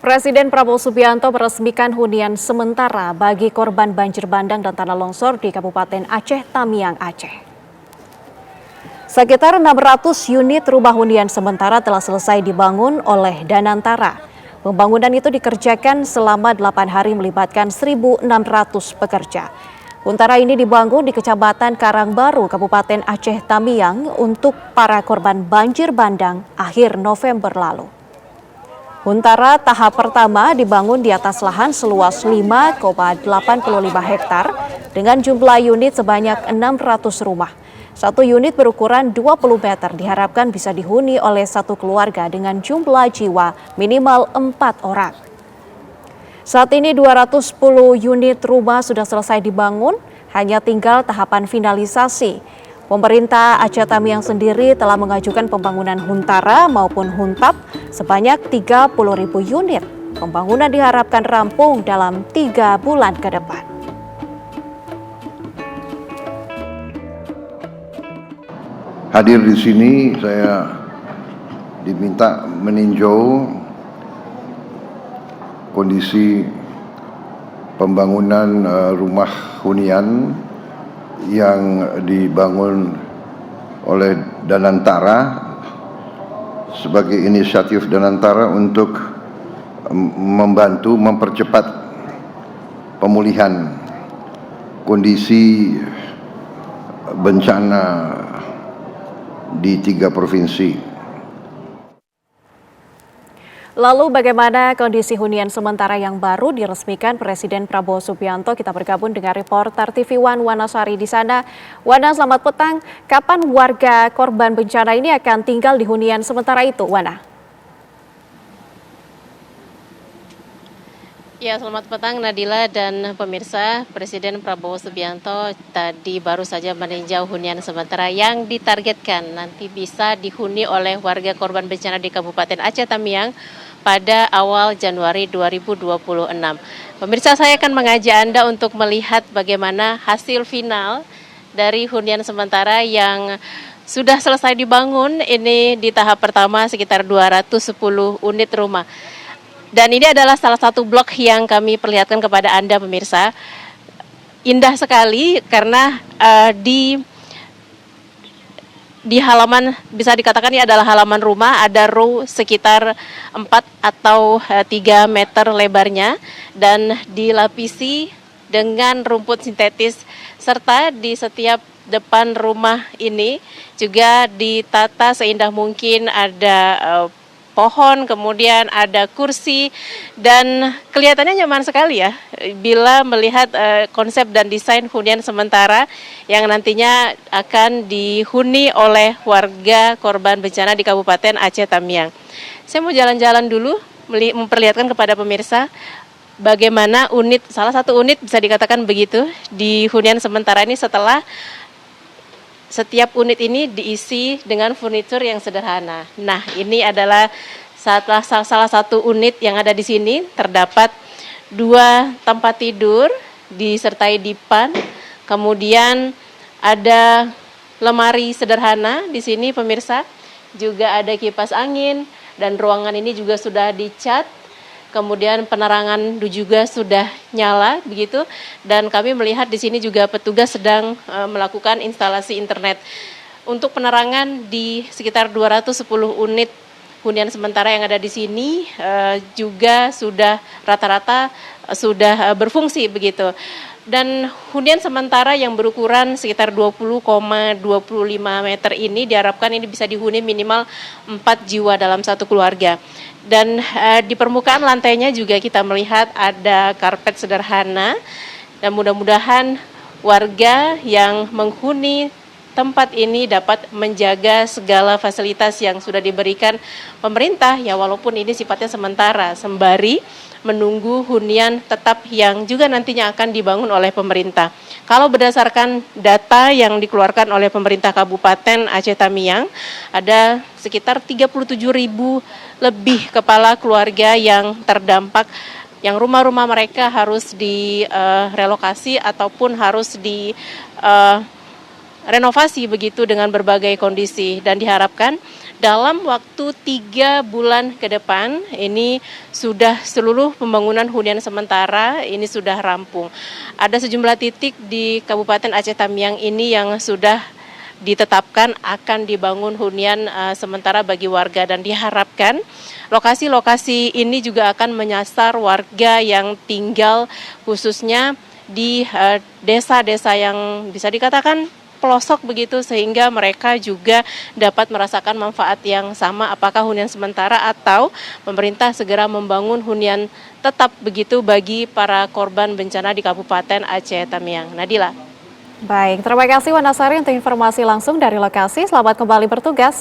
Presiden Prabowo Subianto meresmikan hunian sementara bagi korban banjir bandang dan tanah longsor di Kabupaten Aceh Tamiang, Aceh. Sekitar 600 unit rumah hunian sementara telah selesai dibangun oleh Danantara. Pembangunan itu dikerjakan selama 8 hari melibatkan 1.600 pekerja. Huntara ini dibangun di Kecamatan Karangbaru, Kabupaten Aceh Tamiang untuk para korban banjir bandang akhir November lalu. Huntara tahap pertama dibangun di atas lahan seluas 5,85 hektar dengan jumlah unit sebanyak 600 rumah. Satu unit berukuran 20 meter diharapkan bisa dihuni oleh satu keluarga dengan jumlah jiwa minimal 4 orang. Saat ini 210 unit rumah sudah selesai dibangun, hanya tinggal tahapan finalisasi. Pemerintah Aceh Tamiang sendiri telah mengajukan pembangunan Huntara maupun Huntap sebanyak 30.000 unit. Pembangunan diharapkan rampung dalam 3 bulan ke depan. Hadir di sini saya diminta meninjau kondisi pembangunan rumah hunian yang dibangun oleh Danantara sebagai inisiatif Danantara untuk membantu mempercepat pemulihan kondisi bencana di 3 provinsi. Lalu bagaimana kondisi hunian sementara yang baru diresmikan Presiden Prabowo Subianto? Kita bergabung dengan reporter TV One Wana Sari di sana. Wana, selamat petang. Kapan warga korban bencana ini akan tinggal di hunian sementara itu, Wana? Ya, selamat petang Nadila dan pemirsa. Presiden Prabowo Subianto tadi baru saja meninjau hunian sementara yang ditargetkan nanti bisa dihuni oleh warga korban bencana di Kabupaten Aceh Tamiang pada awal Januari 2026. Pemirsa, saya akan mengajak Anda untuk melihat bagaimana hasil final dari hunian sementara yang sudah selesai dibangun. Ini di tahap pertama sekitar 210 unit rumah. Dan ini adalah salah satu blok yang kami perlihatkan kepada Anda pemirsa. Indah sekali karena di halaman, bisa dikatakan ini adalah halaman rumah, ada row sekitar 4 atau 3 meter lebarnya dan dilapisi dengan rumput sintetis, serta di setiap depan rumah ini juga ditata seindah mungkin, ada pohon, kemudian ada kursi, dan kelihatannya nyaman sekali ya bila melihat konsep dan desain hunian sementara yang nantinya akan dihuni oleh warga korban bencana di Kabupaten Aceh Tamiang. Saya mau jalan-jalan dulu memperlihatkan kepada pemirsa bagaimana salah satu unit bisa dikatakan begitu di hunian sementara ini, setelah setiap unit ini diisi dengan furnitur yang sederhana. Nah, ini adalah salah satu unit yang ada di sini. Terdapat 2 tempat tidur disertai dipan. Kemudian ada lemari sederhana di sini pemirsa. Juga ada kipas angin dan ruangan ini juga sudah dicat. Kemudian penerangan juga sudah nyala begitu, dan kami melihat di sini juga petugas sedang melakukan instalasi internet. Untuk penerangan di sekitar 210 unit hunian sementara yang ada di sini juga sudah rata-rata sudah berfungsi begitu. Dan hunian sementara yang berukuran sekitar 20,25 meter ini diharapkan ini bisa dihuni minimal 4 jiwa dalam satu keluarga. Dan di permukaan lantainya juga kita melihat ada karpet sederhana, dan mudah-mudahan warga yang menghuni tempat ini dapat menjaga segala fasilitas yang sudah diberikan pemerintah ya, walaupun ini sifatnya sementara sembari menunggu hunian tetap yang juga nantinya akan dibangun oleh pemerintah. Kalau berdasarkan data yang dikeluarkan oleh pemerintah Kabupaten Aceh Tamiang, ada sekitar 37.000 lebih kepala keluarga yang terdampak, yang rumah-rumah mereka harus direlokasi ataupun harus renovasi begitu dengan berbagai kondisi, dan diharapkan dalam waktu 3 bulan ke depan ini sudah seluruh pembangunan hunian sementara ini sudah rampung. Ada sejumlah titik di Kabupaten Aceh Tamiang ini yang sudah ditetapkan akan dibangun hunian sementara bagi warga, dan diharapkan lokasi-lokasi ini juga akan menyasar warga yang tinggal khususnya di desa-desa yang bisa dikatakan pelosok begitu, sehingga mereka juga dapat merasakan manfaat yang sama, apakah hunian sementara atau pemerintah segera membangun hunian tetap begitu bagi para korban bencana di Kabupaten Aceh Tamiang. Nadila. Baik, terima kasih Wanasari untuk informasi langsung dari lokasi. Selamat kembali bertugas.